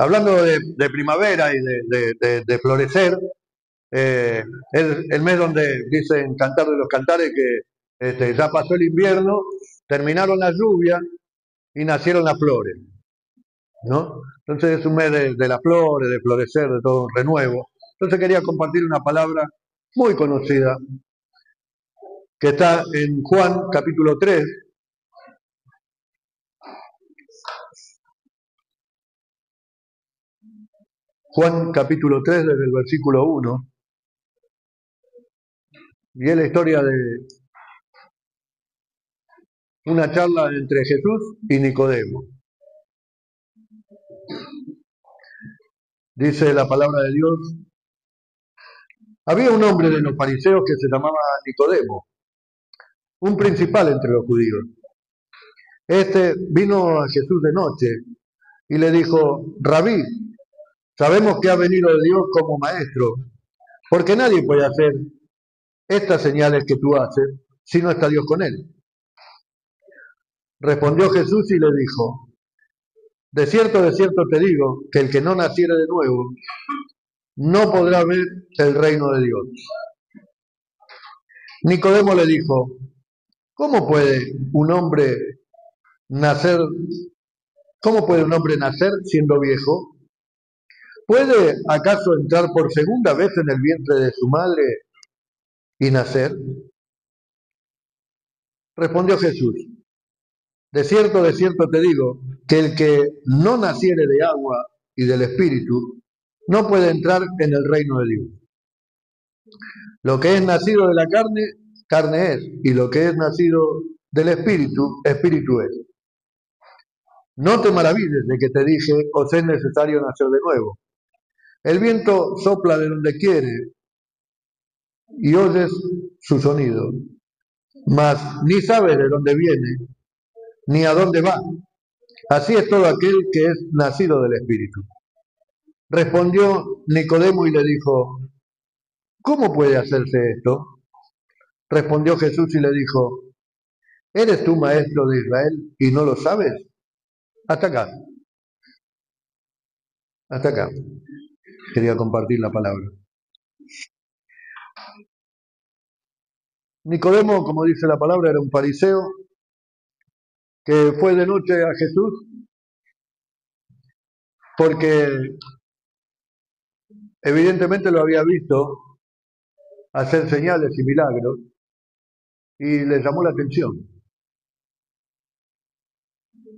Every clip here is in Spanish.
Hablando de primavera y de florecer, el mes donde dicen Cantar de los Cantares que ya pasó el invierno, terminaron las lluvias y nacieron las flores, ¿no? Entonces es un mes de las flores, de florecer, de todo un renuevo. Entonces quería compartir una palabra muy conocida que está en Juan capítulo 3. Juan capítulo 3 desde el versículo 1. Y es la historia de una charla entre Jesús y Nicodemo. Dice la palabra de Dios: había un hombre de los fariseos que se llamaba Nicodemo, un principal entre los judíos. Este vino a Jesús de noche y le dijo: Rabí, sabemos que ha venido de Dios como maestro, porque nadie puede hacer estas señales que tú haces si no está Dios con él. Respondió Jesús y le dijo: de cierto te digo, que el que no naciere de nuevo no podrá ver el reino de Dios. Nicodemo le dijo: ¿cómo puede un hombre nacer? ¿Cómo puede un hombre nacer siendo viejo? ¿Puede acaso entrar por segunda vez en el vientre de su madre y nacer? Respondió Jesús: de cierto te digo, que el que no naciere de agua y del Espíritu no puede entrar en el reino de Dios. Lo que es nacido de la carne, carne es, y lo que es nacido del Espíritu, Espíritu es. No te maravilles de que te dije: os es necesario nacer de nuevo. El viento sopla de donde quiere y oyes su sonido, mas ni sabes de dónde viene ni a dónde va. Así es todo aquel que es nacido del Espíritu. Respondió Nicodemo y le dijo: ¿cómo puede hacerse esto? Respondió Jesús y le dijo: ¿eres tú maestro de Israel y no lo sabes? Hasta acá, hasta acá. Quería compartir la palabra. Nicodemo, como dice la palabra, era un fariseo que fue de noche a Jesús porque evidentemente lo había visto hacer señales y milagros y le llamó la atención.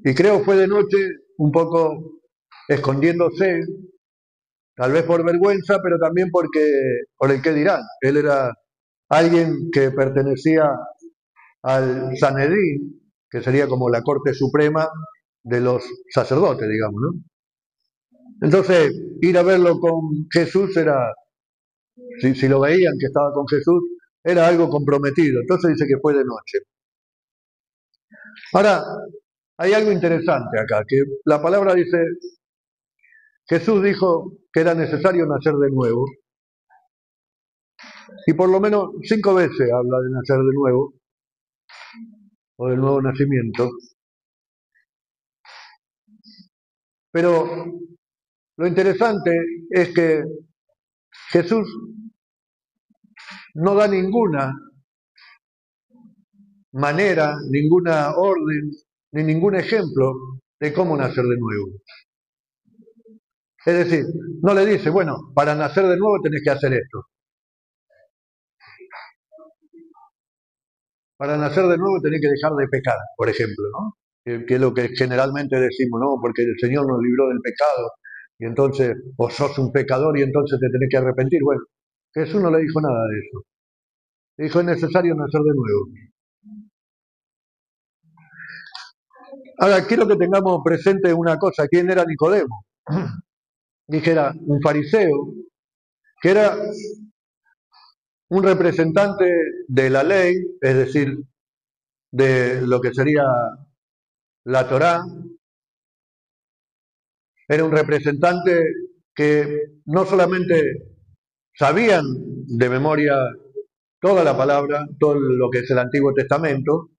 Y creo fue de noche, un poco escondiéndose, tal vez por vergüenza, pero también por el qué dirán. Él era alguien que pertenecía al Sanedrín, que sería como la corte suprema de los sacerdotes, digamos, ¿no? Entonces, ir a verlo con Jesús era, si lo veían que estaba con Jesús, era algo comprometido. Entonces dice que fue de noche. Ahora, hay algo interesante acá, que la palabra dice: Jesús dijo que era necesario nacer de nuevo, y por lo menos 5 veces habla de nacer de nuevo, o del nuevo nacimiento. Pero lo interesante es que Jesús no da ninguna manera, ninguna orden, ni ningún ejemplo de cómo nacer de nuevo. Es decir, no le dice: bueno, para nacer de nuevo tenés que hacer esto. Para nacer de nuevo tenés que dejar de pecar, por ejemplo, ¿no? Que es lo que generalmente decimos, ¿no? Porque el Señor nos libró del pecado, y entonces, o sos un pecador y entonces te tenés que arrepentir. Bueno, Jesús no le dijo nada de eso. Le dijo: es necesario nacer de nuevo. Ahora, quiero que tengamos presente una cosa: ¿quién era Nicodemo? Dije, era un fariseo, que era un representante de la ley, es decir, de lo que sería la Torá. Era un representante que no solamente sabían de memoria toda la palabra, todo lo que es el Antiguo Testamento,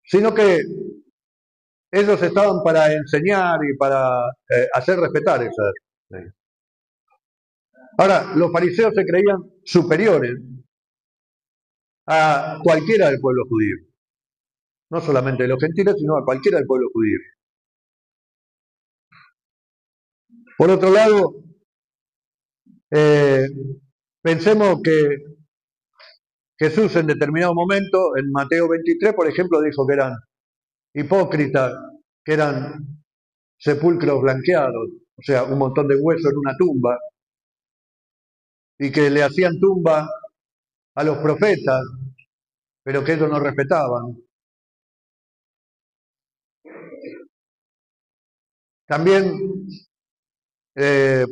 sino que ellos estaban para enseñar y para hacer respetar esas leyes. Ahora, los fariseos se creían superiores a cualquiera del pueblo judío, no solamente de los gentiles, sino a cualquiera del pueblo judío. Por otro lado, pensemos que Jesús en determinado momento, en Mateo 23, por ejemplo, dijo que eran hipócritas, que eran sepulcros blanqueados, o sea, un montón de huesos en una tumba, y que le hacían tumba a los profetas, pero que ellos no respetaban. También,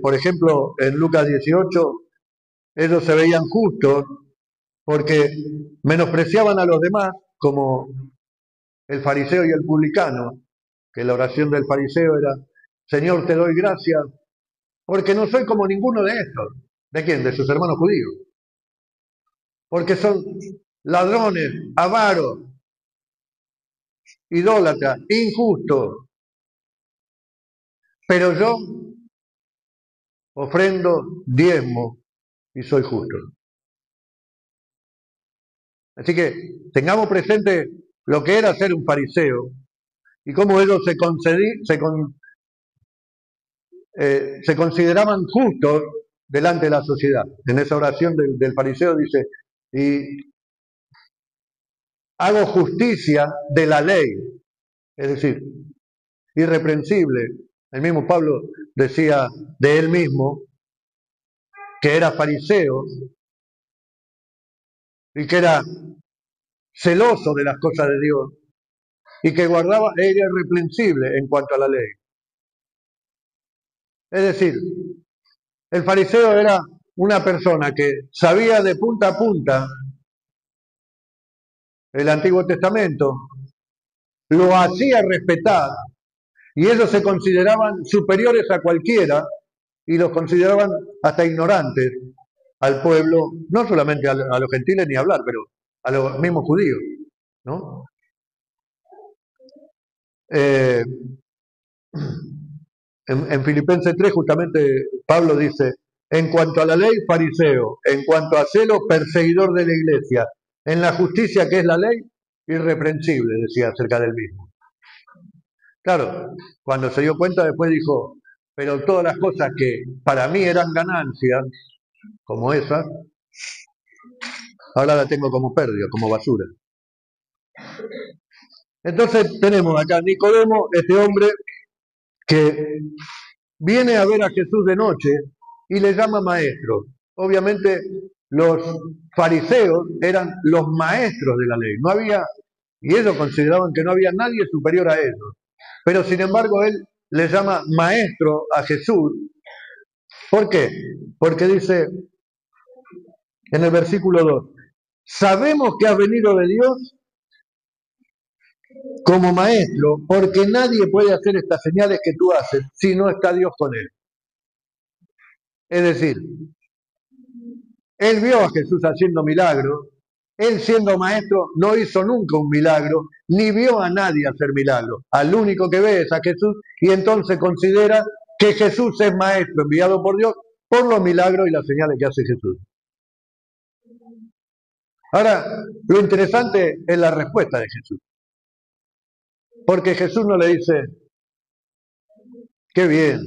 por ejemplo, en Lucas 18, ellos se veían justos porque menospreciaban a los demás, como el fariseo y el publicano, que la oración del fariseo era: Señor, te doy gracias, porque no soy como ninguno de estos. ¿De quién? De sus hermanos judíos. Porque son ladrones, avaros, idólatras, injustos. Pero yo ofrendo diezmo y soy justo. Así que tengamos presente lo que era ser un fariseo y cómo ellos se consideraban justos delante de la sociedad. En esa oración del fariseo dice: y hago justicia de la ley, es decir, irreprensible. El mismo Pablo decía de él mismo que era fariseo y que era celoso de las cosas de Dios y que guardaba, era irreprensible en cuanto a la ley. Es decir, el fariseo era una persona que sabía de punta a punta el Antiguo Testamento, lo hacía respetar, y ellos se consideraban superiores a cualquiera y los consideraban hasta ignorantes al pueblo, no solamente a los gentiles ni hablar, pero a los mismos judíos, ¿no? En Filipenses 3 justamente Pablo dice: en cuanto a la ley, fariseo; en cuanto a celo, perseguidor de la iglesia; en la justicia que es la ley, irreprensible, decía acerca del mismo. Claro, cuando se dio cuenta después dijo: pero todas las cosas que para mí eran ganancias, como esas, ahora la tengo como pérdida, como basura. Entonces tenemos acá a Nicodemo, este hombre que viene a ver a Jesús de noche y le llama maestro. Obviamente los fariseos eran los maestros de la ley. No había, y ellos consideraban que no había nadie superior a ellos. Pero sin embargo él le llama maestro a Jesús. ¿Por qué? Porque dice en el versículo 2: sabemos que has venido de Dios como maestro, porque nadie puede hacer estas señales que tú haces si no está Dios con él. Es decir, él vio a Jesús haciendo milagros, él siendo maestro no hizo nunca un milagro, ni vio a nadie hacer milagros. Al único que ve es a Jesús, y entonces considera que Jesús es maestro enviado por Dios por los milagros y las señales que hace Jesús. Ahora, lo interesante es la respuesta de Jesús. Porque Jesús no le dice: qué bien,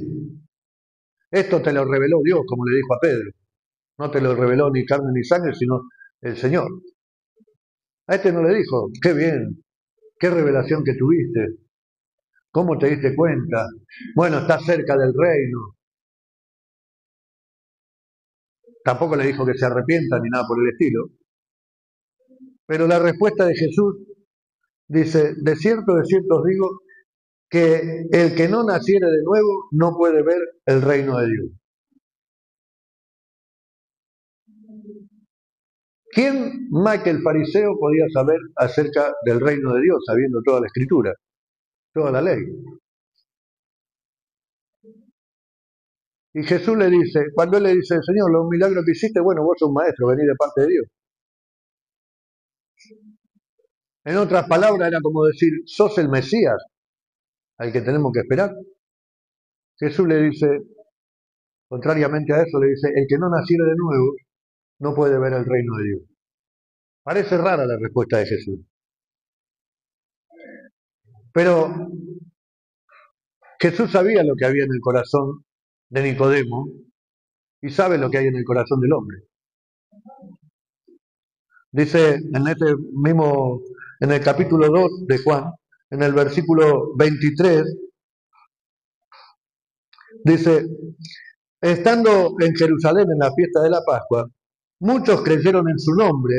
esto te lo reveló Dios, como le dijo a Pedro. No te lo reveló ni carne ni sangre, sino el Señor. A este no le dijo: qué bien, qué revelación que tuviste, cómo te diste cuenta, bueno, estás cerca del reino. Tampoco le dijo que se arrepienta ni nada por el estilo. Pero la respuesta de Jesús dice: de cierto os digo, que el que no naciere de nuevo no puede ver el reino de Dios. ¿Quién más que el fariseo podía saber acerca del reino de Dios, sabiendo toda la escritura, toda la ley? Y Jesús le dice, cuando él le dice: Señor, los milagros que hiciste, bueno, vos sos un maestro, venís de parte de Dios. En otras palabras, era como decir: sos el Mesías, al que tenemos que esperar. Jesús le dice, contrariamente a eso, le dice, el que no naciere de nuevo no puede ver el reino de Dios. Parece rara la respuesta de Jesús. Pero Jesús sabía lo que había en el corazón de Nicodemo y sabe lo que hay en el corazón del hombre. Dice en el capítulo 2 de Juan, en el versículo 23, dice, estando en Jerusalén en la fiesta de la Pascua, muchos creyeron en su nombre,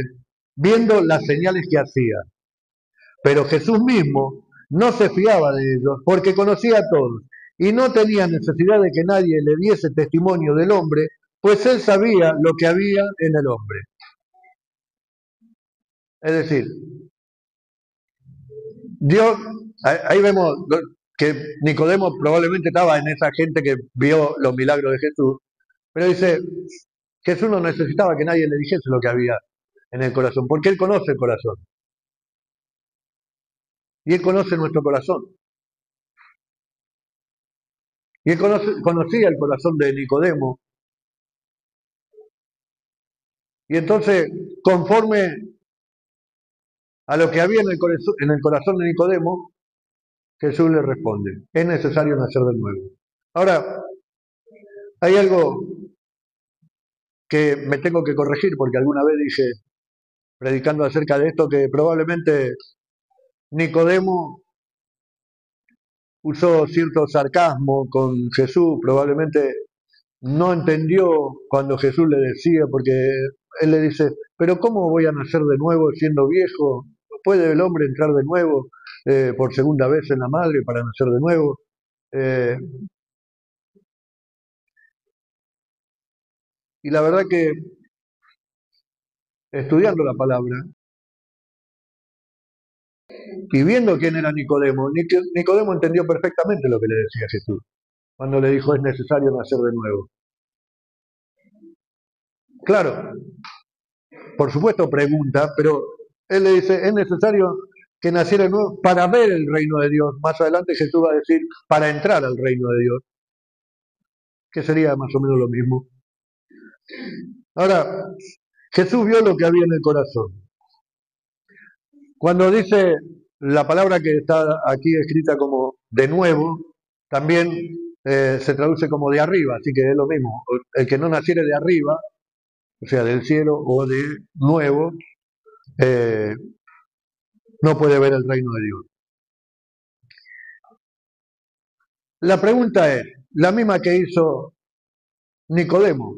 viendo las señales que hacía. Pero Jesús mismo no se fiaba de ellos, porque conocía a todos, y no tenía necesidad de que nadie le diese testimonio del hombre, pues él sabía lo que había en el hombre. Es decir, Dios, ahí vemos que Nicodemo probablemente estaba en esa gente que vio los milagros de Jesús, pero dice, Jesús no necesitaba que nadie le dijese lo que había en el corazón, porque él conoce el corazón. Y él conoce nuestro corazón. Y él conocía el corazón de Nicodemo. Y entonces, conforme a lo que había en el corazón de Nicodemo, Jesús le responde, es necesario nacer de nuevo. Ahora, hay algo que me tengo que corregir, porque alguna vez dije, predicando acerca de esto, que probablemente Nicodemo usó cierto sarcasmo con Jesús, probablemente no entendió cuando Jesús le decía, porque él le dice, pero ¿cómo voy a nacer de nuevo siendo viejo? ¿Puede el hombre entrar de nuevo por segunda vez en la madre para nacer de nuevo? Y la verdad que estudiando la palabra y viendo quién era Nicodemo, Nicodemo entendió perfectamente lo que le decía Jesús, cuando le dijo es necesario nacer de nuevo. Claro, por supuesto pregunta, pero él le dice, es necesario que naciera de nuevo para ver el reino de Dios. Más adelante Jesús va a decir, para entrar al reino de Dios, que sería más o menos lo mismo. Ahora, Jesús vio lo que había en el corazón. Cuando dice la palabra que está aquí escrita como de nuevo, también se traduce como de arriba, así que es lo mismo. El que no naciere de arriba, o sea, del cielo o de nuevo, no puede ver el reino de Dios. La pregunta es, la misma que hizo Nicodemo,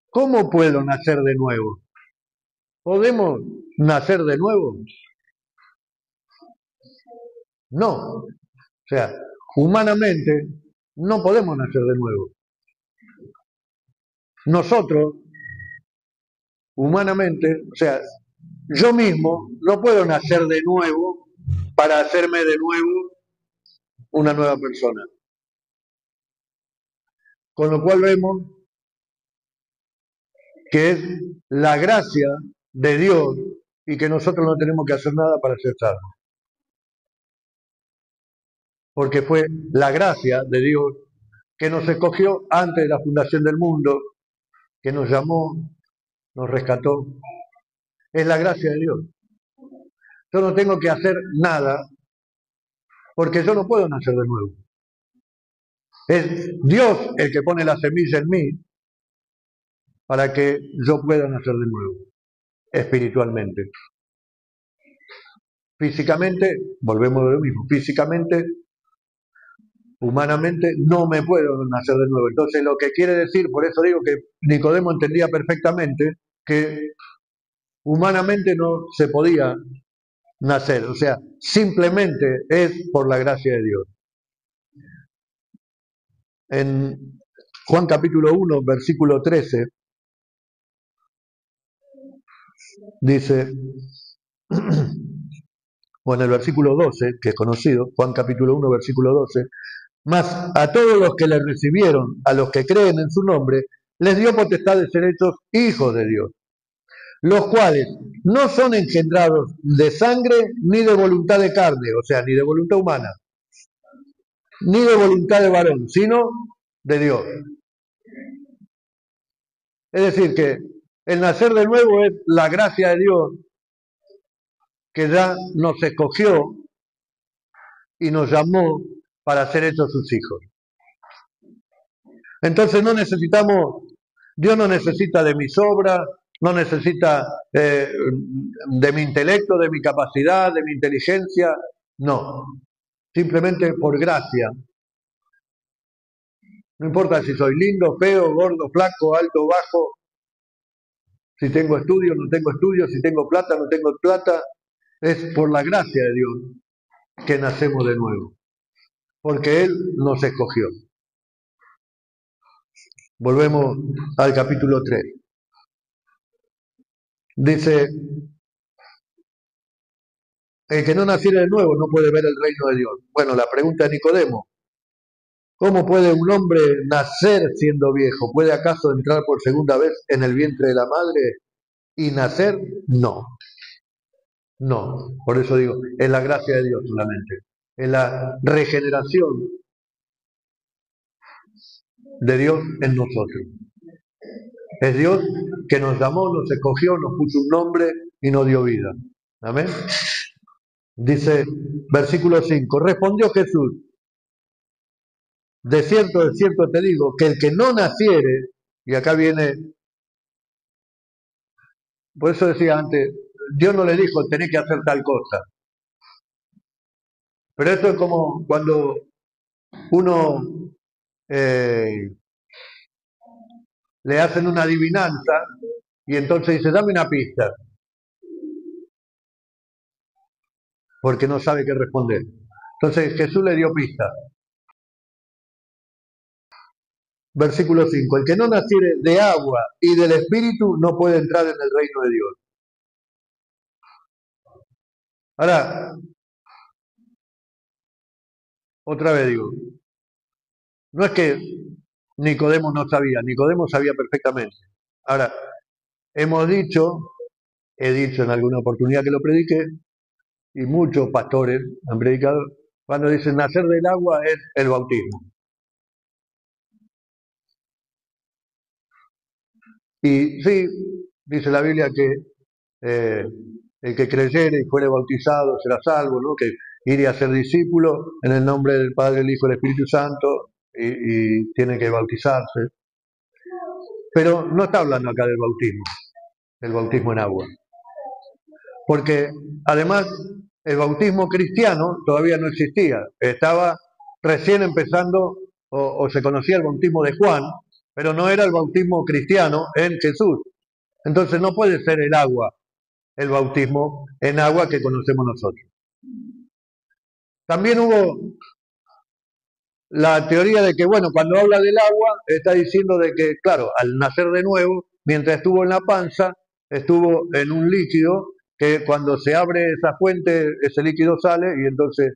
¿cómo puedo nacer de nuevo? ¿Podemos nacer de nuevo? No. O sea, humanamente no podemos nacer de nuevo. Nosotros, humanamente, o sea, yo mismo no puedo nacer de nuevo para hacerme de nuevo una nueva persona. Con lo cual vemos que es la gracia de Dios y que nosotros no tenemos que hacer nada para ser salvos. Porque fue la gracia de Dios que nos escogió antes de la fundación del mundo, que nos llamó, nos rescató. Es la gracia de Dios. Yo no tengo que hacer nada porque yo no puedo nacer de nuevo. Es Dios el que pone la semilla en mí para que yo pueda nacer de nuevo, espiritualmente. Físicamente, volvemos a lo mismo, físicamente, humanamente, no me puedo nacer de nuevo. Entonces, lo que quiere decir, por eso digo que Nicodemo entendía perfectamente que humanamente no se podía nacer, o sea, simplemente es por la gracia de Dios. En Juan capítulo 1, versículo 13, dice, o en el versículo 12, que es conocido, Juan capítulo 1, versículo 12, mas a todos los que le recibieron, a los que creen en su nombre, les dio potestad de ser hechos hijos de Dios, los cuales no son engendrados de sangre ni de voluntad de carne, o sea, ni de voluntad humana, ni de voluntad de varón, sino de Dios. Es decir, que el nacer de nuevo es la gracia de Dios que ya nos escogió y nos llamó para ser hechos sus hijos. Entonces no necesitamos, Dios no necesita de mis obras, no necesita de mi intelecto, de mi capacidad, de mi inteligencia, no. Simplemente por gracia. No importa si soy lindo, feo, gordo, flaco, alto, bajo, si tengo estudios, no tengo estudios, si tengo plata, no tengo plata, es por la gracia de Dios que nacemos de nuevo, porque Él nos escogió. Volvemos al capítulo 3. Dice, el que no naciere de nuevo no puede ver el reino de Dios. Bueno, la pregunta de Nicodemo, ¿cómo puede un hombre nacer siendo viejo? ¿Puede acaso entrar por segunda vez en el vientre de la madre y nacer? No, no. Por eso digo, es la gracia de Dios solamente. Es la regeneración de Dios en nosotros. Es Dios que nos llamó, nos escogió, nos puso un nombre y nos dio vida. Amén. Dice, versículo 5, respondió Jesús, de cierto te digo, que el que no naciere, y acá viene, por eso decía antes, Dios no le dijo, tenés que hacer tal cosa. Pero esto es como cuando uno le hacen una adivinanza y entonces dice, dame una pista, porque no sabe qué responder. Entonces Jesús le dio pista. Versículo 5, el que no naciere de agua y del Espíritu no puede entrar en el reino de Dios. Ahora, otra vez digo, no es que Nicodemo no sabía, Nicodemo sabía perfectamente. Ahora, hemos dicho, he dicho en alguna oportunidad que lo prediqué, y muchos pastores han predicado, cuando dicen nacer del agua es el bautismo. Y sí, dice la Biblia que el que creyere y fuere bautizado será salvo, ¿no? Que iría a ser discípulo en el nombre del Padre, el Hijo y el Espíritu Santo y tiene que bautizarse. Pero no está hablando acá del bautismo en agua. Porque además el bautismo cristiano todavía no existía. Estaba recién empezando o se conocía el bautismo de Juan, pero no era el bautismo cristiano en Jesús. Entonces no puede ser el agua, el bautismo en agua que conocemos nosotros. También hubo la teoría de que, bueno, cuando habla del agua, está diciendo de que, claro, al nacer de nuevo, mientras estuvo en la panza, estuvo en un líquido que cuando se abre esa fuente, ese líquido sale y entonces,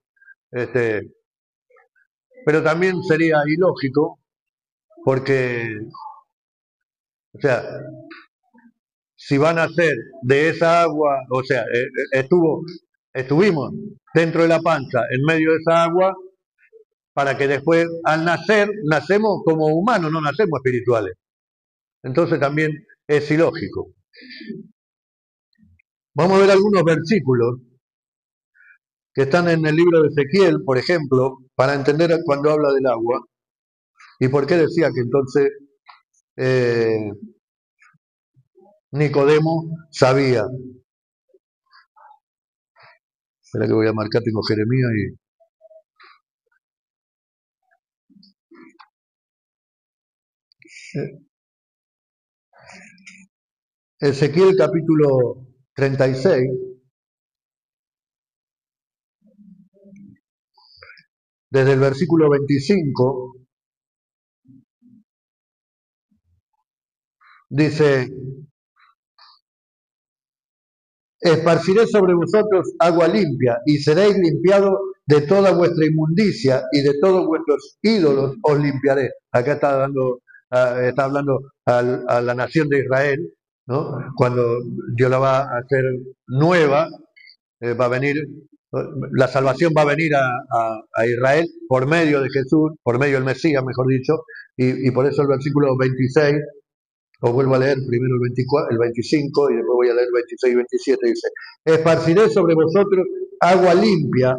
pero también sería ilógico porque, o sea, si van a nacer de esa agua, o sea, estuvimos dentro de la panza, en medio de esa agua, para que después al nacer, nacemos como humanos, no nacemos espirituales. Entonces también es ilógico. Vamos a ver algunos versículos que están en el libro de Ezequiel, por ejemplo, para entender cuando habla del agua y por qué decía que entonces Nicodemo sabía. Espera que voy a marcar, tengo Jeremías y... Ezequiel capítulo 36, desde el versículo 25, dice, esparciré sobre vosotros agua limpia y seréis limpiados de toda vuestra inmundicia y de todos vuestros ídolos os limpiaré. Acá está hablando a la nación de Israel, ¿no? Cuando Dios la va a hacer nueva, va a venir La salvación va a venir a Israel por medio de Jesús, por medio del Mesías, mejor dicho, y por eso el versículo 26, os vuelvo a leer primero el 24, el 25 y después voy a leer 26 y 27, dice, esparciré sobre vosotros agua limpia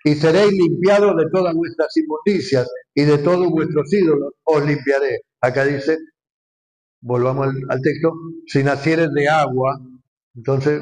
y seréis limpiados de todas vuestras inmundicias y de todos vuestros ídolos os limpiaré. Acá dice, volvamos al texto, si nacieres de agua, entonces,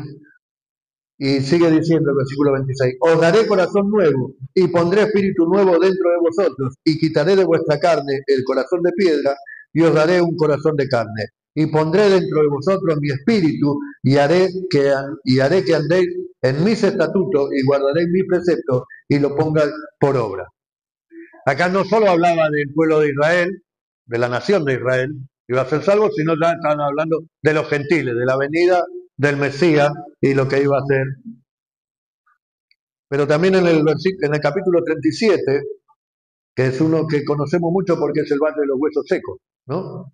y sigue diciendo el versículo 26, os daré corazón nuevo y pondré espíritu nuevo dentro de vosotros y quitaré de vuestra carne el corazón de piedra y os daré un corazón de carne. Y pondré dentro de vosotros mi espíritu y haré que andéis en mis estatutos y guardaréis mis preceptos y lo pongáis por obra. Acá no solo hablaba del pueblo de Israel, de la nación de Israel, que iba a ser salvo, sino ya estaban hablando de los gentiles, de la venida del Mesías y lo que iba a hacer. Pero también en el capítulo 37, que es uno que conocemos mucho porque es el valle de los huesos secos, ¿no?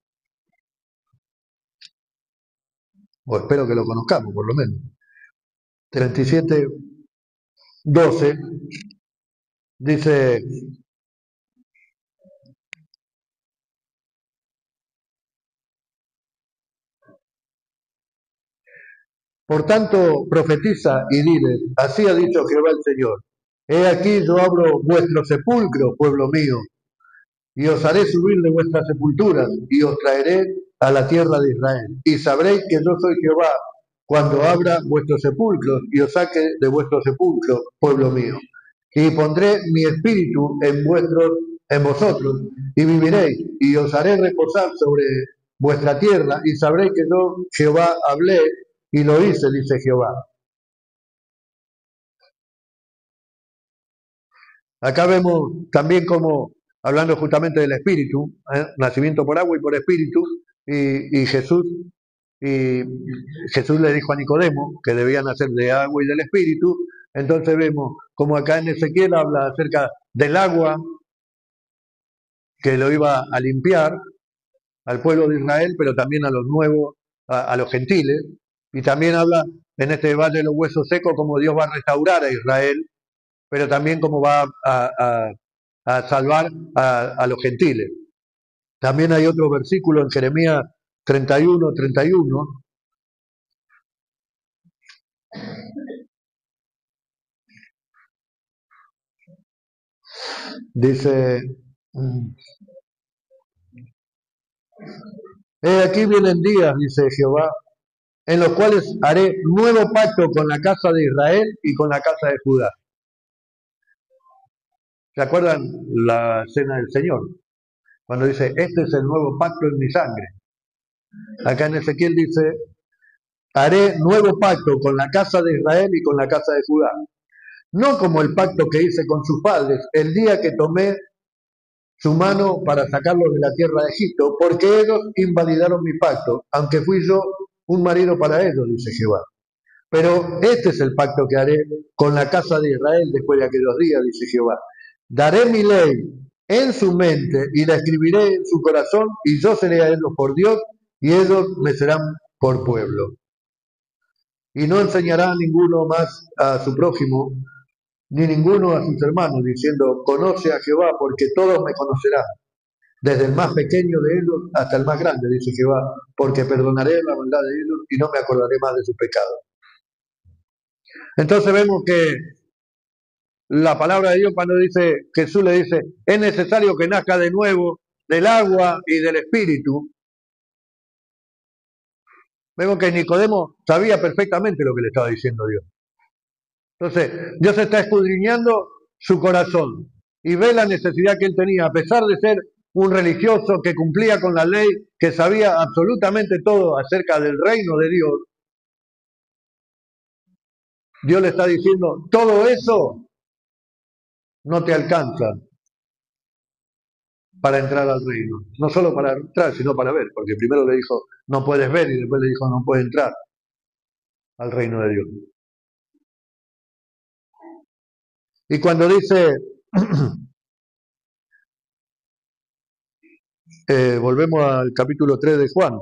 O espero que lo conozcamos, por lo menos. 37, 12, dice, por tanto, profetiza y dile, así ha dicho Jehová el Señor, he aquí yo abro vuestro sepulcro, pueblo mío, y os haré subir de vuestras sepulturas, y os traeré a la tierra de Israel. Y sabréis que yo soy Jehová, cuando abra vuestros sepulcros, y os saque de vuestros sepulcros, pueblo mío. Y pondré mi espíritu en vosotros, y viviréis, y os haré reposar sobre vuestra tierra, y sabréis que yo, Jehová, hablé, y lo hice, dice Jehová. Acá vemos también como, hablando justamente del espíritu, nacimiento por agua y por espíritu, y y Jesús le dijo a Nicodemo que debía nacer de agua y del espíritu. Entonces vemos como acá en Ezequiel habla acerca del agua que lo iba a limpiar al pueblo de Israel, pero también a los nuevos, a los gentiles, y también habla en este valle de los huesos secos como Dios va a restaurar a Israel, pero también como va a salvar a los gentiles. También hay otro versículo en Jeremías 31, 31. Dice, he aquí vienen días, dice Jehová, en los cuales haré nuevo pacto con la casa de Israel y con la casa de Judá. ¿Se acuerdan la cena del Señor? Cuando dice, este es el nuevo pacto en mi sangre. Acá en Ezequiel dice, haré nuevo pacto con la casa de Israel y con la casa de Judá. No como el pacto que hice con sus padres el día que tomé su mano para sacarlos de la tierra de Egipto, porque ellos invalidaron mi pacto, aunque fui yo un marido para ellos, dice Jehová. Pero este es el pacto que haré con la casa de Israel después de aquellos días, dice Jehová. Daré mi ley en su mente y la escribiré en su corazón, y yo seré a ellos por Dios, y ellos me serán por pueblo. Y no enseñará a ninguno más a su prójimo, ni ninguno a sus hermanos, diciendo, conoce a Jehová, porque todos me conocerán, desde el más pequeño de ellos hasta el más grande, dice Jehová, porque perdonaré la maldad de ellos y no me acordaré más de sus pecados. Entonces vemos que la palabra de Dios cuando dice, Jesús le dice, es necesario que nazca de nuevo del agua y del espíritu. Vemos que Nicodemo sabía perfectamente lo que le estaba diciendo Dios. Entonces, Dios está escudriñando su corazón y ve la necesidad que él tenía, a pesar de ser un religioso que cumplía con la ley, que sabía absolutamente todo acerca del reino de Dios. Dios le está diciendo, todo eso no te alcanza para entrar al reino. No solo para entrar, sino para ver, porque primero le dijo, no puedes ver, y después le dijo, no puedes entrar al reino de Dios. Y cuando dice, volvemos al capítulo 3 de Juan,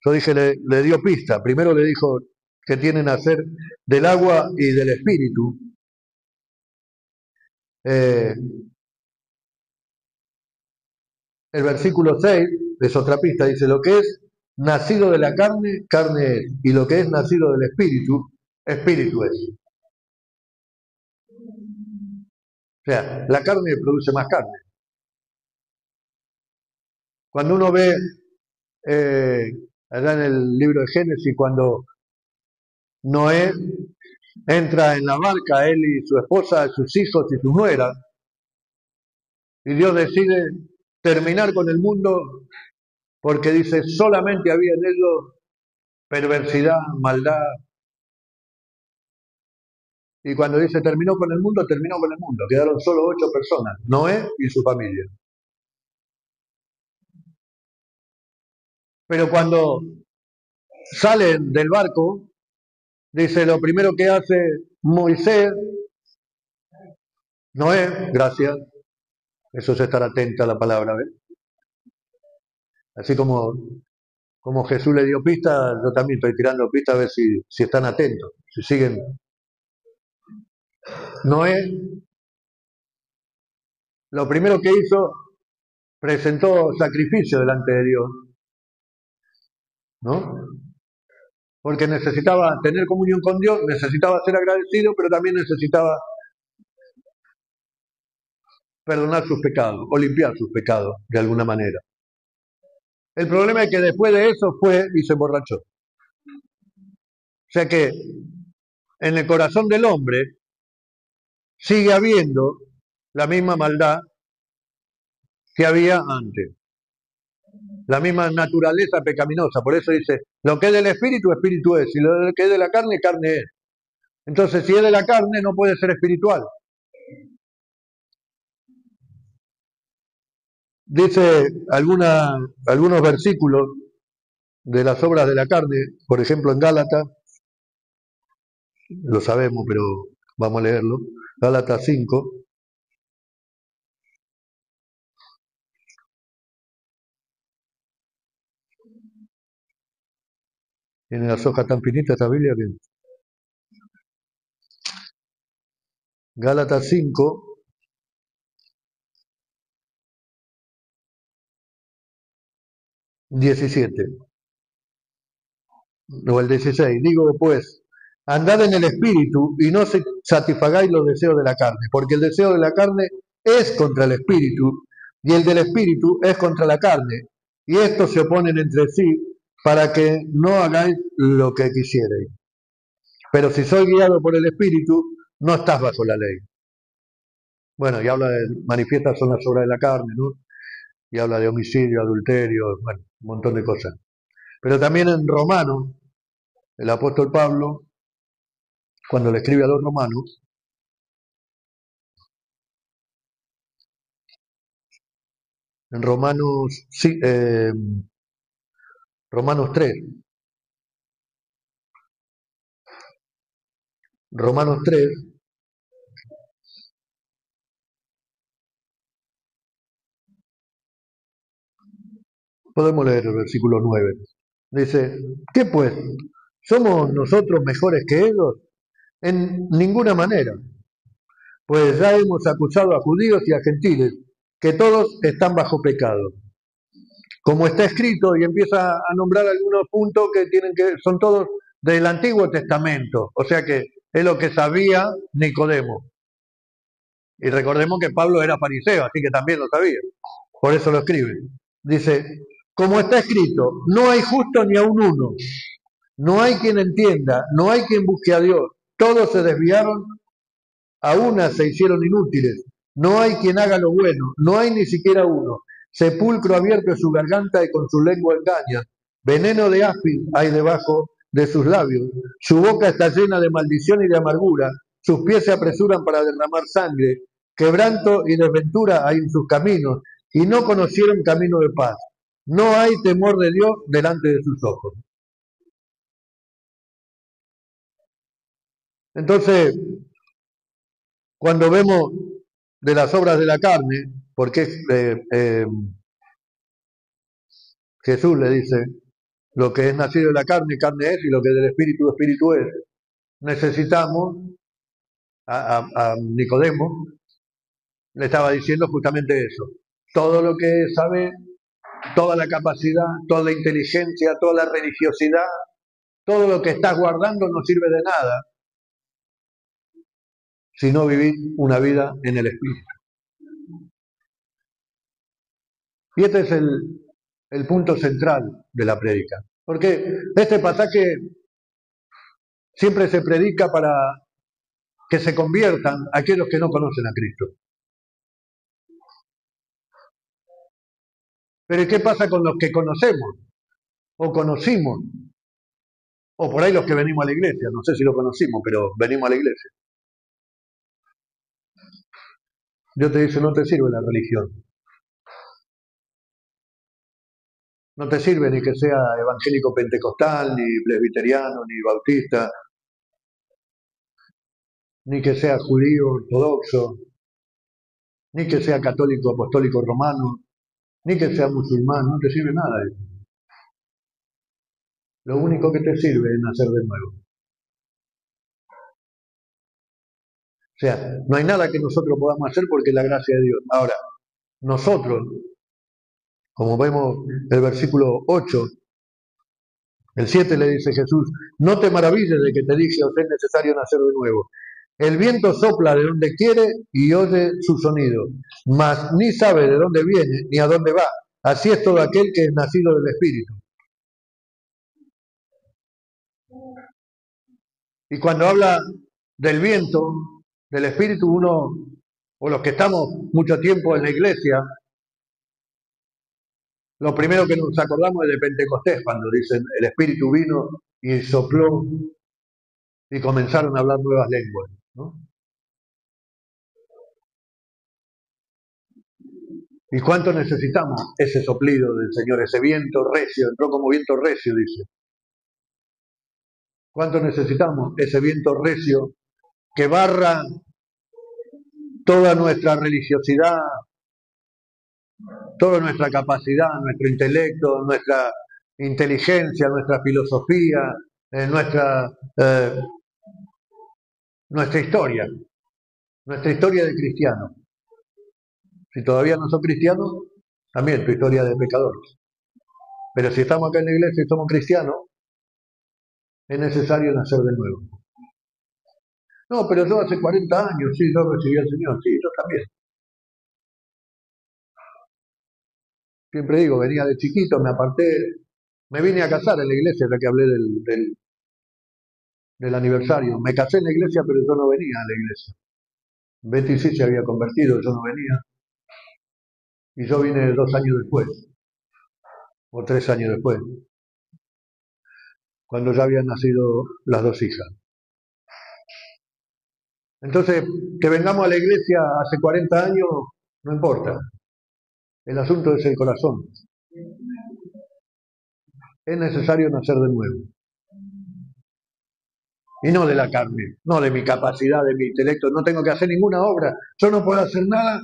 yo dije, le dio pista. Primero le dijo, que tiene nacer del agua y del espíritu. El versículo 6 es otra pista, dice, lo que es nacido de la carne, carne es, y lo que es nacido del espíritu, espíritu es. O sea, la carne produce más carne. Cuando uno ve allá en el libro de Génesis, cuando Noé entra en la barca, él y su esposa, sus hijos y sus nueras, y Dios decide terminar con el mundo porque dice, solamente había en ellos perversidad, maldad. Y cuando dice terminó con el mundo, terminó con el mundo. Quedaron solo 8 personas, Noé y su familia. Pero cuando salen del barco, dice lo primero que hace Moisés, Noé, gracias, eso es estar atento a la palabra, ¿ves? Así como Jesús le dio pistas, yo también estoy tirando pistas a ver si están atentos, si siguen. Noé, lo primero que hizo, presentó sacrificio delante de Dios, ¿no? Porque necesitaba tener comunión con Dios, necesitaba ser agradecido, pero también necesitaba perdonar sus pecados o limpiar sus pecados de alguna manera. El problema es que después de eso fue y se emborrachó. O sea que en el corazón del hombre sigue habiendo la misma maldad que había antes, la misma naturaleza pecaminosa. Por eso dice, lo que es del espíritu, espíritu es, y lo que es de la carne, carne es. Entonces, si es de la carne, no puede ser espiritual. Dice algunos versículos de las obras de la carne, por ejemplo en Gálatas, lo sabemos, pero vamos a leerlo, Gálatas 5, tiene las hojas tan finitas esta Biblia que... Gálatas 5, 17, o el 16, digo pues, andad en el espíritu y no satisfagáis los deseos de la carne, porque el deseo de la carne es contra el espíritu y el del espíritu es contra la carne, y estos se oponen entre sí para que no hagáis lo que quisierais. Pero si sois guiado por el espíritu, no estás bajo la ley. Bueno, y habla de, manifiestas son las obras de la carne, ¿no? Y habla de homicidio, adulterio, bueno, un montón de cosas. Pero también en Romanos, el apóstol Pablo, cuando le escribe a los romanos, en Romanos, sí, Romanos 3, Romanos 3, podemos leer el versículo 9. Dice, ¿qué pues? ¿Somos nosotros mejores que ellos? En ninguna manera, pues ya hemos acusado a judíos y a gentiles, que todos están bajo pecado. Como está escrito, y empieza a nombrar algunos puntos que tienen que, son todos del Antiguo Testamento, o sea que es lo que sabía Nicodemo. Y recordemos que Pablo era fariseo, así que también lo sabía, por eso lo escribe. Dice, como está escrito, no hay justo ni aun uno, no hay quien entienda, no hay quien busque a Dios, todos se desviaron, a una se hicieron inútiles, no hay quien haga lo bueno, no hay ni siquiera uno. Sepulcro abierto es su garganta y con su lengua engaña. Veneno de áspid hay debajo de sus labios. Su boca está llena de maldición y de amargura. Sus pies se apresuran para derramar sangre. Quebranto y desventura hay en sus caminos y no conocieron camino de paz. No hay temor de Dios delante de sus ojos. Entonces, cuando vemos de las obras de la carne, porque Jesús le dice, Lo que es nacido de la carne, carne es, y lo que es del espíritu, espíritu es. Necesitamos, a Nicodemo le estaba diciendo justamente eso. Todo lo que sabe, toda la capacidad, toda la inteligencia, toda la religiosidad, todo lo que estás guardando no sirve de nada si no vivís una vida en el espíritu. Y este es el punto central de la prédica. Porque este pasaje siempre se predica para que se conviertan aquellos que no conocen a Cristo. Pero ¿qué pasa con los que conocemos o conocimos? O por ahí los que venimos a la iglesia, no sé si lo conocimos, pero venimos a la iglesia. Dios te dice, no te sirve la religión. No te sirve ni que sea evangélico pentecostal, ni presbiteriano, ni bautista, ni que sea judío ortodoxo, ni que sea católico apostólico romano, ni que sea musulmán, no te sirve nada de eso. Lo único que te sirve es nacer de nuevo. O sea, no hay nada que nosotros podamos hacer porque es la gracia de Dios. Ahora, nosotros, como vemos el versículo 8, el 7 le dice Jesús, no te maravilles de que te dije, os es necesario nacer de nuevo. El viento sopla de donde quiere y oye su sonido, mas ni sabe de dónde viene ni a dónde va. Así es todo aquel que es nacido del Espíritu. Y cuando habla del viento, del Espíritu, uno, o los que estamos mucho tiempo en la iglesia, lo primero que nos acordamos es de Pentecostés, cuando dicen el Espíritu vino y sopló y comenzaron a hablar nuevas lenguas, ¿no? ¿Y cuánto necesitamos ese soplido del Señor, ese viento recio? Entró como viento recio, dice. ¿Cuánto necesitamos ese viento recio que barra toda nuestra religiosidad, toda nuestra capacidad, nuestro intelecto, nuestra inteligencia, nuestra filosofía, nuestra historia de cristiano? Si todavía no sos cristiano, también tu historia de pecador. Pero si estamos acá en la iglesia y somos cristianos, es necesario nacer de nuevo. No, pero yo hace 40 años, sí, yo recibí al Señor, sí, yo también. Siempre digo, venía de chiquito, me aparté, me vine a casar en la iglesia, ya que hablé del aniversario. Me casé en la iglesia, pero yo no venía a la iglesia. Betty sí se había convertido, yo no venía. Y yo vine 2 años después, o 3 años después, cuando ya habían nacido las 2 hijas. Entonces, que vengamos a la iglesia hace 40 años, no importa. El asunto es el corazón. Es necesario nacer de nuevo. Y no de la carne, no de mi capacidad, de mi intelecto. No tengo que hacer ninguna obra. Yo no puedo hacer nada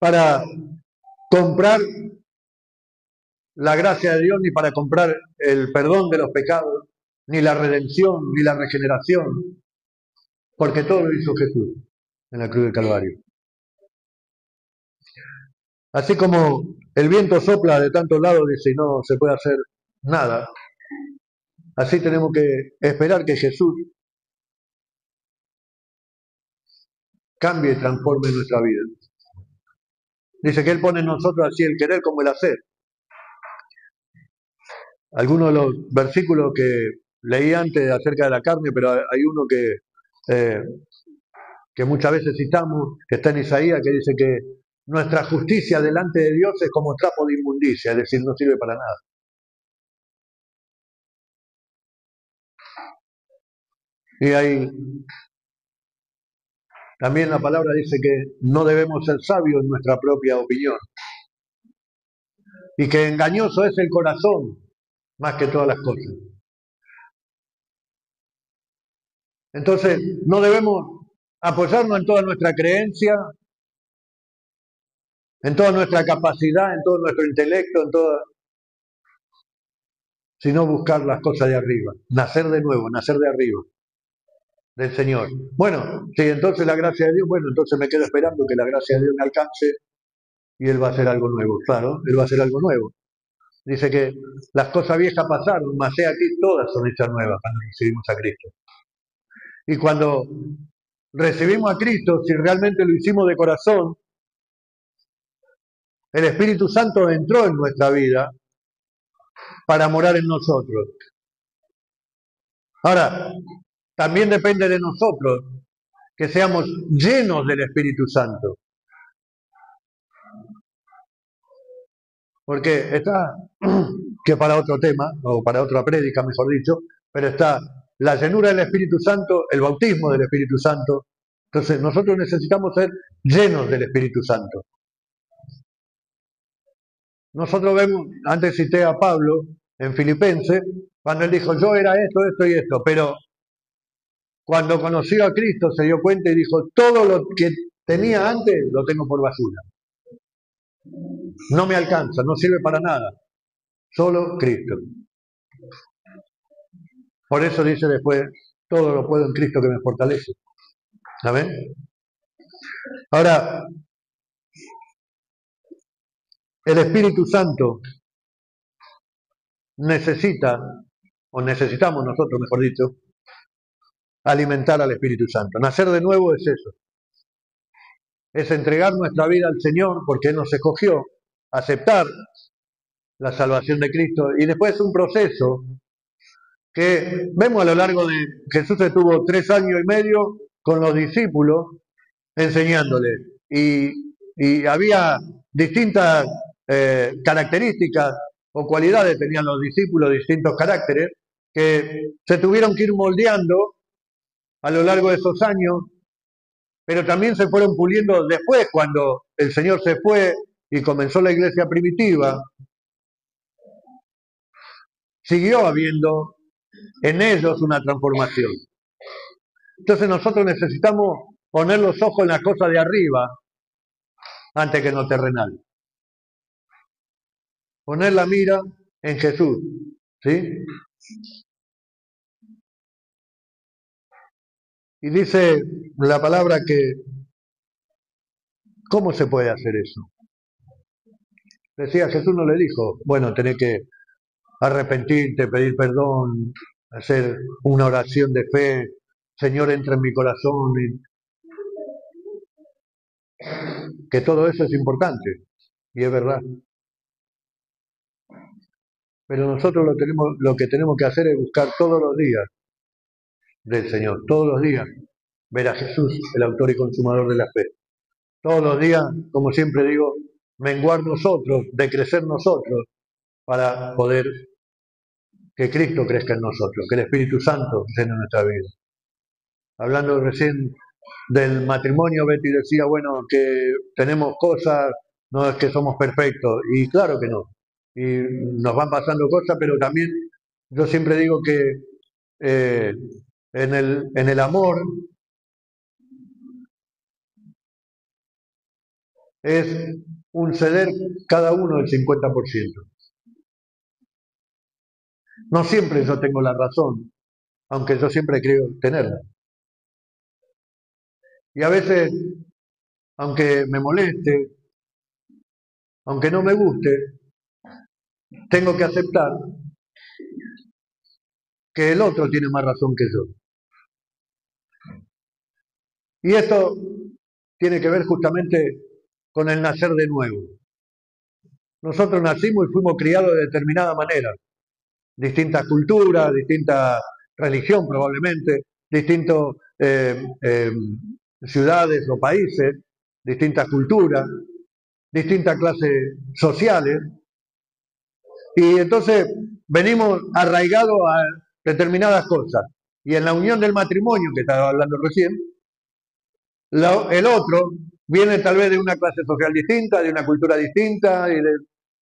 para comprar la gracia de Dios, ni para comprar el perdón de los pecados, ni la redención, ni la regeneración, porque todo lo hizo Jesús en la cruz del Calvario. Así como el viento sopla de tantos lados, dice, y no se puede hacer nada, así tenemos que esperar que Jesús cambie y transforme nuestra vida. Dice que Él pone en nosotros así el querer como el hacer. Algunos de los versículos que leí antes acerca de la carne, pero hay uno que muchas veces citamos, que está en Isaías, que dice que nuestra justicia delante de Dios es como trapo de inmundicia, es decir, no sirve para nada. Y ahí también la palabra dice que no debemos ser sabios en nuestra propia opinión. Y que engañoso es el corazón más que todas las cosas. Entonces, no debemos apoyarnos en toda nuestra creencia, en toda nuestra capacidad, en todo nuestro intelecto, sino buscar las cosas de arriba, nacer de nuevo, nacer de arriba, del Señor. Bueno, si entonces la gracia de Dios, bueno, entonces me quedo esperando que la gracia de Dios me alcance y Él va a hacer algo nuevo. Claro, Él va a hacer algo nuevo. Dice que las cosas viejas pasaron, mas he aquí todas son hechas nuevas cuando recibimos a Cristo. Y cuando recibimos a Cristo, si realmente lo hicimos de corazón, el Espíritu Santo entró en nuestra vida para morar en nosotros. Ahora, también depende de nosotros que seamos llenos del Espíritu Santo. Porque está, que para otro tema, o para otra prédica, mejor dicho, pero está la llenura del Espíritu Santo, el bautismo del Espíritu Santo. Entonces, nosotros necesitamos ser llenos del Espíritu Santo. Nosotros vemos, antes cité a Pablo en Filipenses, cuando él dijo, yo era esto, esto y esto, pero cuando conoció a Cristo se dio cuenta y dijo, todo lo que tenía antes lo tengo por basura. No me alcanza, no sirve para nada. Solo Cristo. Por eso dice después, todo lo puedo en Cristo que me fortalece. ¿Amén? Ahora, el Espíritu Santo necesita, o necesitamos nosotros, mejor dicho, alimentar al Espíritu Santo. Nacer de nuevo es eso. Es entregar nuestra vida al Señor porque Él nos escogió, aceptar la salvación de Cristo y después es un proceso que vemos a lo largo de Jesús estuvo 3 años y medio con los discípulos enseñándoles y había distintas características o cualidades tenían los discípulos, distintos caracteres que se tuvieron que ir moldeando a lo largo de esos años, pero también se fueron puliendo después cuando el Señor se fue y comenzó la iglesia primitiva. Siguió habiendo en ellos una transformación. Entonces nosotros necesitamos poner los ojos en las cosas de arriba antes que en lo terrenal. Poner la mira en Jesús. ¿Sí? Y dice la palabra que, ¿cómo se puede hacer eso? Decía, Jesús no le dijo, bueno, tenés que arrepentirte, pedir perdón, hacer una oración de fe, Señor, entra en mi corazón, que todo eso es importante, y es verdad. Pero nosotros lo que tenemos que hacer es buscar todos los días del Señor, todos los días ver a Jesús, el autor y consumador de la fe. Todos los días, como siempre digo, menguar nosotros, decrecer nosotros, para poder que Cristo crezca en nosotros, que el Espíritu Santo llene nuestra vida. Hablando recién del matrimonio, Betty decía, bueno, que tenemos cosas, no es que somos perfectos, y claro que no. Y nos van pasando cosas, pero también yo siempre digo que en el amor es un ceder cada uno el 50%. No siempre yo tengo la razón, aunque yo siempre creo tenerla. Y a veces, aunque me moleste, aunque no me guste, tengo que aceptar que el otro tiene más razón que yo. Y esto tiene que ver justamente con el nacer de nuevo. Nosotros nacimos y fuimos criados de determinada manera. Distintas culturas, distinta religión probablemente, distintas ciudades o países, distintas culturas, distintas clases sociales. Y entonces venimos arraigados a determinadas cosas. Y en la unión del matrimonio, que estaba hablando recién, el otro viene tal vez de una clase social distinta, de una cultura distinta.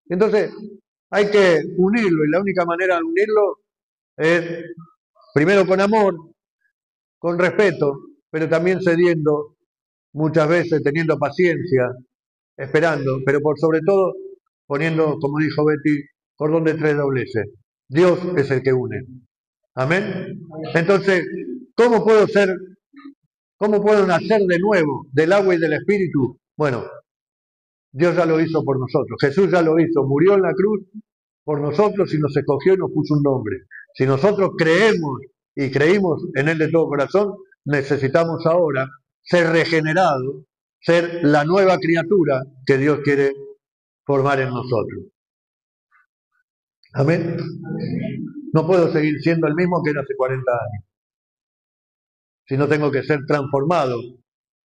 Entonces hay que unirlo y la única manera de unirlo es primero con amor, con respeto, pero también cediendo, muchas veces teniendo paciencia, esperando, pero por sobre todo poniendo, como dijo Betty, cordón de 3 dobleces. Dios es el que une. Amén. Entonces, ¿cómo puedo nacer de nuevo del agua y del Espíritu? Bueno, Dios ya lo hizo por nosotros. Jesús ya lo hizo. Murió en la cruz por nosotros y nos escogió y nos puso un nombre. Si nosotros creemos y creímos en Él de todo corazón, necesitamos ahora ser regenerados, ser la nueva criatura que Dios quiere formar en nosotros. Amén. No puedo seguir siendo el mismo que era hace 40 años. Si no tengo que ser transformado,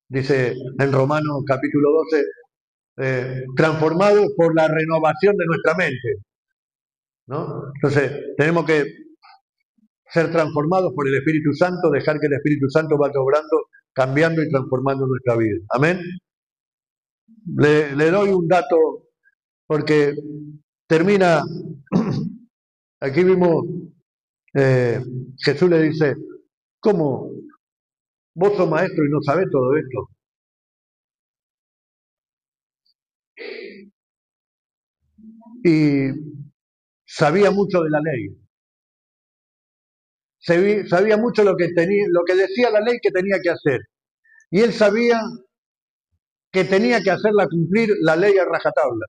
dice en Romanos capítulo 12, transformado por la renovación de nuestra mente, ¿no? Entonces, tenemos que ser transformados por el Espíritu Santo, dejar que el Espíritu Santo vaya obrando, cambiando y transformando nuestra vida. Amén. Le doy un dato porque termina, aquí vimos, Jesús le dice, ¿cómo? Vos sos maestro y no sabés todo esto. Y sabía mucho de la ley. Sabía mucho lo que decía la ley que tenía que hacer. Y él sabía que tenía que hacerla cumplir la ley a rajatabla.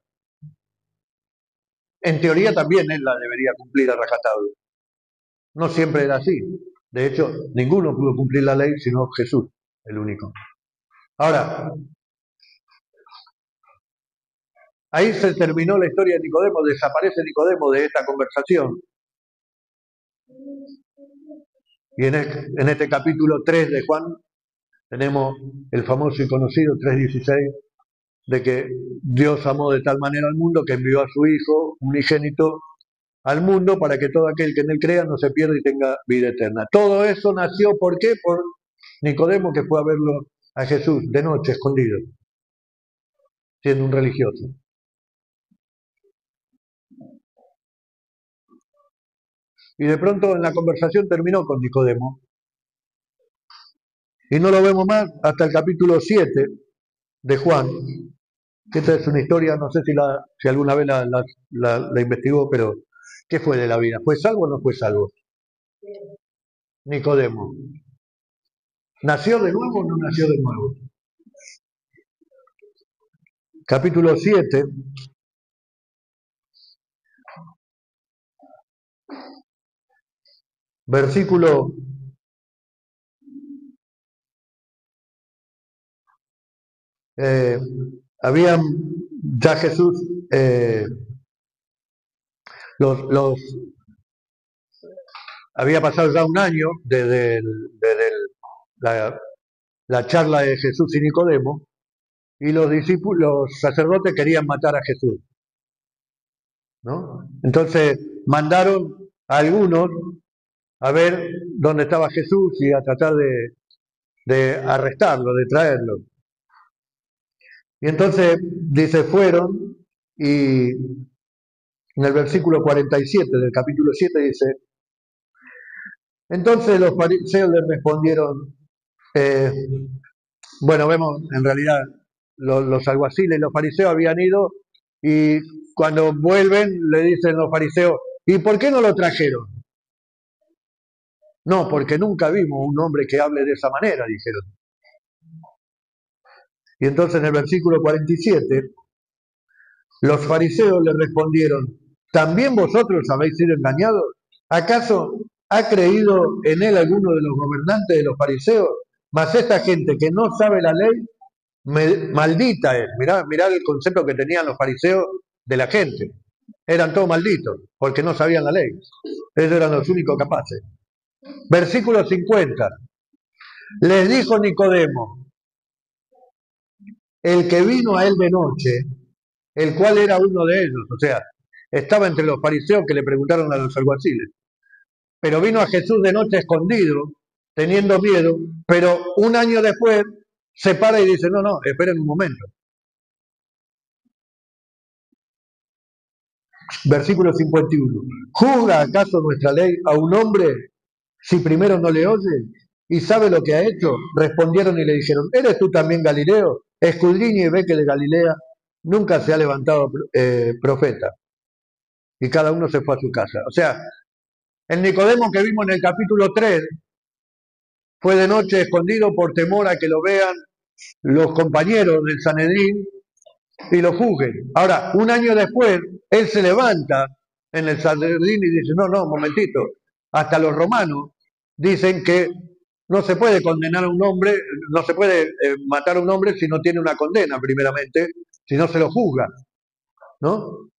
En teoría también él la debería cumplir a rajatabla. No siempre era así. De hecho, ninguno pudo cumplir la ley sino Jesús, el único. Ahora, ahí se terminó la historia de Nicodemo, desaparece Nicodemo de esta conversación. Y en este capítulo 3 de Juan tenemos el famoso y conocido 3:16, de que Dios amó de tal manera al mundo que envió a su Hijo unigénito al mundo para que todo aquel que en él crea no se pierda y tenga vida eterna. Todo eso nació, ¿por qué? Por Nicodemo, que fue a verlo a Jesús de noche, escondido, siendo un religioso. Y de pronto en la conversación terminó con Nicodemo. Y no lo vemos más hasta el capítulo 7 de Juan. Esta es una historia, no sé si alguna vez la investigó, pero ¿qué fue de la vida? ¿Fue salvo o no fue salvo? Nicodemo. ¿Nació de nuevo o no nació de nuevo? Capítulo 7. Versículo habían ya Jesús había pasado ya un año desde la charla de Jesús y Nicodemo, y los sacerdotes querían matar a Jesús, ¿no? Entonces mandaron a algunos a ver dónde estaba Jesús y a tratar de arrestarlo, de traerlo. Y entonces dice, fueron, y en el versículo 47 del capítulo 7 dice, entonces los fariseos le respondieron, bueno, vemos en realidad los alguaciles y los fariseos habían ido, y cuando vuelven le dicen los fariseos, ¿y por qué no lo trajeron? No, porque nunca vimos un hombre que hable de esa manera, dijeron. Y entonces en el versículo 47, los fariseos le respondieron, ¿también vosotros habéis sido engañados? ¿Acaso ha creído en él alguno de los gobernantes de los fariseos? Mas esta gente que no sabe la ley, maldita es. Mirá el concepto que tenían los fariseos de la gente. Eran todos malditos, porque no sabían la ley. Ellos eran los únicos capaces. Versículo 50. Les dijo Nicodemo, el que vino a él de noche, el cual era uno de ellos, o sea, estaba entre los fariseos que le preguntaron a los alguaciles, pero vino a Jesús de noche escondido, teniendo miedo, pero un año después se para y dice, no, esperen un momento. Versículo 51. ¿Juzga acaso nuestra ley a un hombre si primero no le oye y sabe lo que ha hecho? Respondieron y le dijeron, ¿eres tú también Galileo? Escudriña y ve que de Galilea nunca se ha levantado profeta. Y cada uno se fue a su casa. O sea, El Nicodemo que vimos en el capítulo 3 fue de noche escondido por temor a que lo vean los compañeros del Sanedrín y lo juzguen. Ahora, un año después, él se levanta en el Sanedrín y dice, no, un momentito, hasta los romanos dicen que no se puede condenar a un hombre, no se puede matar a un hombre si no tiene una condena, primeramente, si no se lo juzga, ¿no?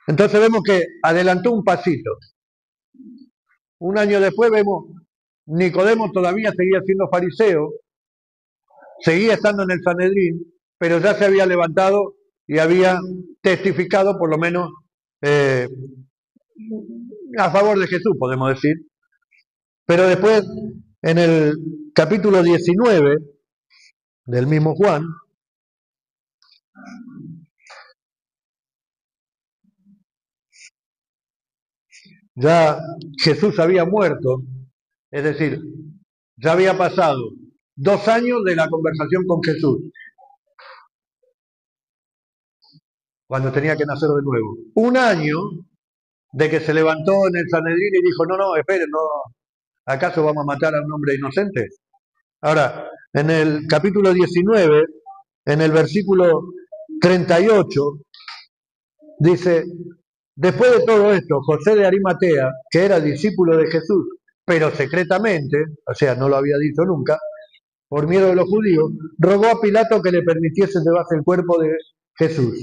Entonces vemos que adelantó un pasito. Un año después vemos, Nicodemo todavía seguía siendo fariseo, seguía estando en el Sanedrín, pero ya se había levantado y había testificado, por lo menos, eh, a favor de Jesús, podemos decir. Pero después, en el capítulo 19 del mismo Juan, ya Jesús había muerto, es decir, ya había pasado 2 años de la conversación con Jesús, cuando tenía que nacer de nuevo. 1 año de que se levantó en el Sanedrín y dijo, no, esperen, no, ¿acaso vamos a matar a un hombre inocente? Ahora, en el capítulo 19, en el versículo 38, dice, después de todo esto, José de Arimatea, que era discípulo de Jesús, pero secretamente, o sea, no lo había dicho nunca, por miedo de los judíos, rogó a Pilato que le permitiese llevarse el cuerpo de Jesús.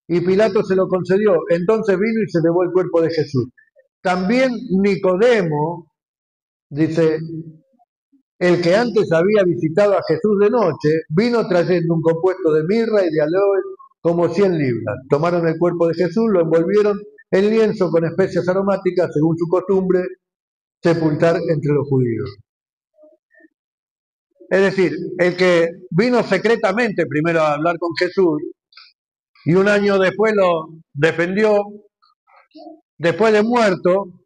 Y Pilato se lo concedió. Entonces vino y se llevó el cuerpo de Jesús. También Nicodemo, dice, el que antes había visitado a Jesús de noche, vino trayendo un compuesto de mirra y de aloe como 100 libras. Tomaron el cuerpo de Jesús, lo envolvieron en lienzo con especias aromáticas, según su costumbre, sepultar entre los judíos. Es decir, el que vino secretamente primero a hablar con Jesús y 1 año después lo defendió, después de muerto,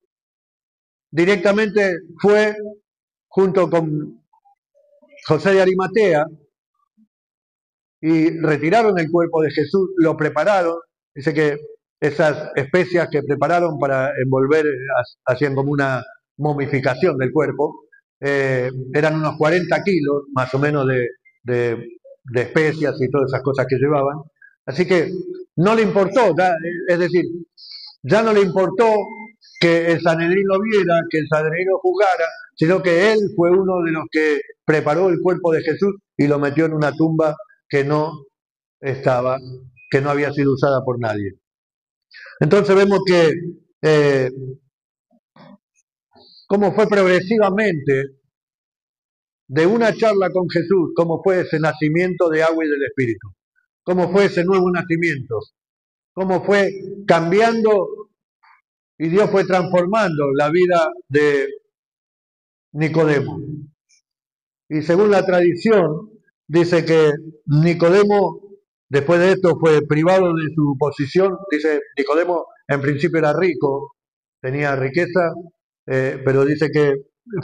directamente fue junto con José de Arimatea y retiraron el cuerpo de Jesús, lo prepararon, dice que esas especias que prepararon para envolver, hacían como una momificación del cuerpo, eran unos 40 kilos más o menos de especias y todas esas cosas que llevaban, así que no le importó, es decir, ya no le importó que el Sanedrín lo viera, que el Sanedrín lo juzgara, sino que él fue uno de los que preparó el cuerpo de Jesús y lo metió en una tumba que no estaba, que no había sido usada por nadie. Entonces vemos que cómo fue progresivamente de una charla con Jesús, cómo fue ese nacimiento de agua y del Espíritu, cómo fue ese nuevo nacimiento, cómo fue cambiando y Dios fue transformando la vida de Nicodemo. Y según la tradición, dice que Nicodemo, después de esto, fue privado de su posición. Dice, Nicodemo en principio era rico, tenía riqueza, pero dice que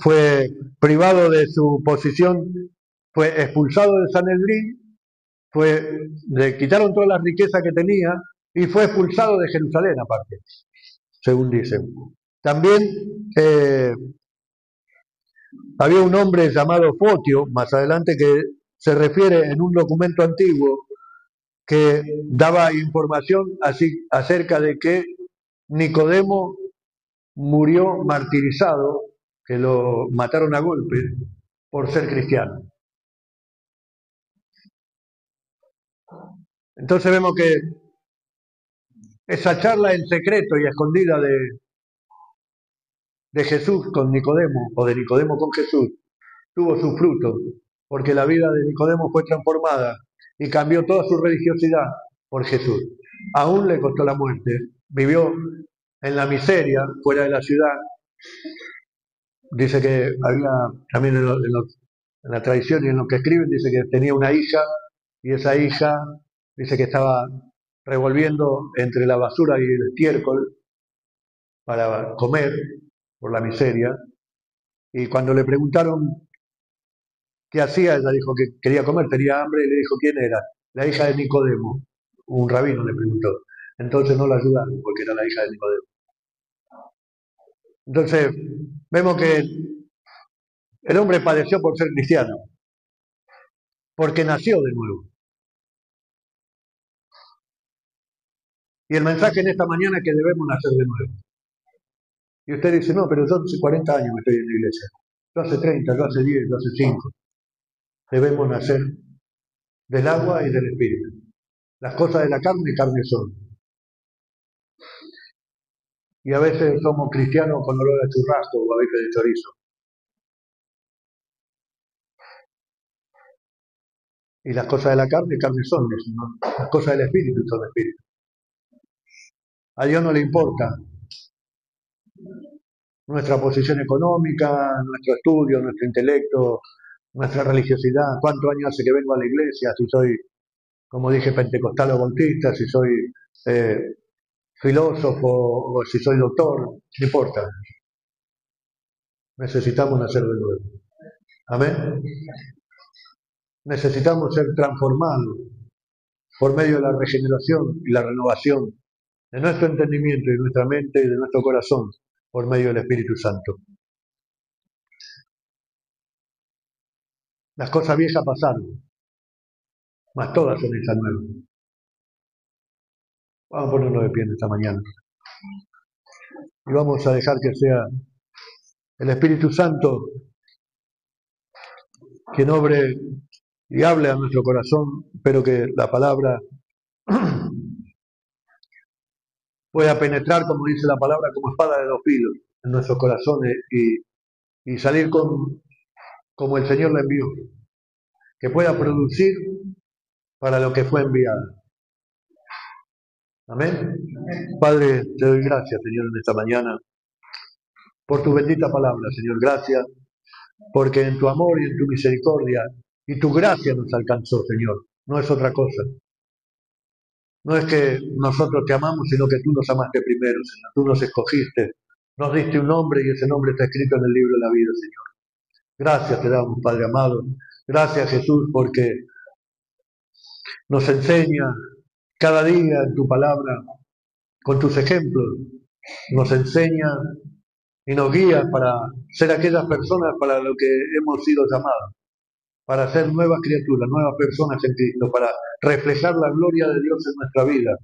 fue privado de su posición, fue expulsado de Sanedrín, le quitaron todas las riquezas que tenía y fue expulsado de Jerusalén aparte, según dicen. También había un hombre llamado Fotio, más adelante, que se refiere en un documento antiguo que daba información así, acerca de que Nicodemo murió martirizado, que lo mataron a golpe por ser cristiano. Entonces vemos que esa charla en secreto y escondida de Jesús con Nicodemo, o de Nicodemo con Jesús, tuvo su fruto, porque la vida de Nicodemo fue transformada y cambió toda su religiosidad por Jesús. Aún le costó la muerte, vivió en la miseria, fuera de la ciudad. Dice que había, también en la tradición y en lo que escriben, dice que tenía una hija, y esa hija dice que estaba revolviendo entre la basura y el estiércol para comer por la miseria, y cuando le preguntaron qué hacía, ella dijo que quería comer, tenía hambre, y le dijo quién era, la hija de Nicodemo, un rabino le preguntó, entonces no la ayudaron porque era la hija de Nicodemo. Entonces, vemos que el hombre padeció por ser cristiano, porque nació de nuevo. Y el mensaje en esta mañana es que debemos nacer de nuevo. Y usted dice, no, pero yo hace 40 años me estoy en la iglesia. Yo hace 30, yo hace 10, yo hace 5. Debemos nacer del agua y del espíritu. Las cosas de la carne, carne son. Y a veces somos cristianos con olor a churrasco o a bife de chorizo. Y las cosas de la carne, carne son. ¿No? Las cosas del espíritu son espíritu. A Dios no le importa nuestra posición económica, nuestro estudio, nuestro intelecto, nuestra religiosidad, cuántos años hace que vengo a la iglesia, si soy, como dije, pentecostal o bautista, si soy filósofo o si soy doctor, no importa. Necesitamos nacer de nuevo. Amén. Necesitamos ser transformados por medio de la regeneración y la renovación de nuestro entendimiento y de nuestra mente y de nuestro corazón por medio del Espíritu Santo. Las cosas viejas pasaron, mas todas son hechas nuevas. Vamos a ponernos de pie esta mañana. Y vamos a dejar que sea el Espíritu Santo quien obre y hable a nuestro corazón. Espero que la palabra pueda penetrar, como dice la palabra, como espada de dos filos en nuestros corazones y salir como el Señor la envió. Que pueda producir para lo que fue enviada. Amén. Padre, te doy gracias, Señor, en esta mañana por tu bendita palabra, Señor. Gracias porque en tu amor y en tu misericordia y tu gracia nos alcanzó, Señor. No es otra cosa. No es que nosotros te amamos, sino que tú nos amaste primero, Señor. Tú nos escogiste, nos diste un nombre y ese nombre está escrito en el libro de la vida, Señor. Gracias te damos, Padre amado. Gracias, Jesús, porque nos enseña cada día en tu palabra, con tus ejemplos, nos enseña y nos guía para ser aquellas personas para lo que hemos sido llamados, para ser nuevas criaturas, nuevas personas en Cristo, para reflejar la gloria de Dios en nuestra vida,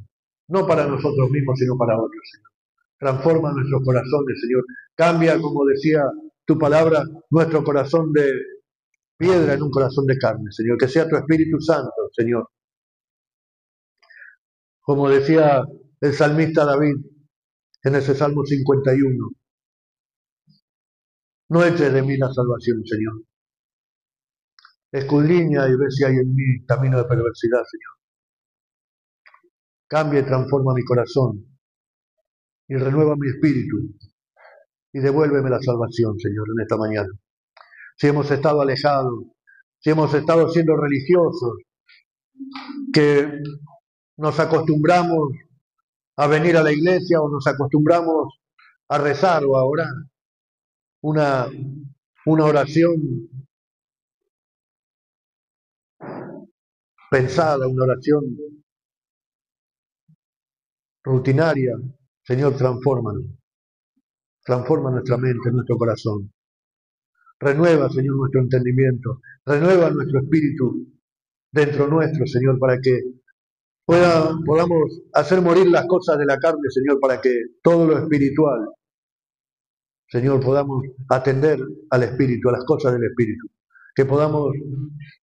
no para nosotros mismos, sino para otros, Señor. Transforma nuestros corazones, Señor. Cambia, como decía tu palabra, nuestro corazón de piedra en un corazón de carne, Señor. Que sea tu Espíritu Santo, Señor. Como decía el salmista David en ese Salmo 51. No eches de mí la salvación, Señor. Escudriña y ve si hay en mí camino de perversidad, Señor. Cambia y transforma mi corazón y renueva mi espíritu y devuélveme la salvación, Señor, en esta mañana. Si hemos estado alejados, si hemos estado siendo religiosos, que nos acostumbramos a venir a la iglesia o nos acostumbramos a rezar o a orar, una oración pensada, una oración rutinaria, Señor, transfórmanos. Transforma nuestra mente, nuestro corazón. Renueva, Señor, nuestro entendimiento. Renueva nuestro espíritu dentro nuestro, Señor, para que podamos hacer morir las cosas de la carne, Señor, para que todo lo espiritual, Señor, podamos atender al espíritu, a las cosas del espíritu. Que podamos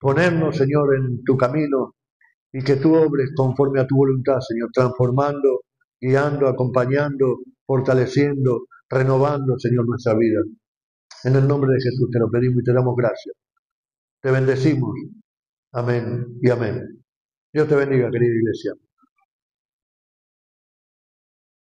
ponernos, Señor, en tu camino y que tú obres conforme a tu voluntad, Señor, transformando, guiando, acompañando, fortaleciendo, renovando, Señor, nuestra vida. En el nombre de Jesús te lo pedimos y te damos gracias. Te bendecimos. Amén y amén. Dios te bendiga, querida iglesia.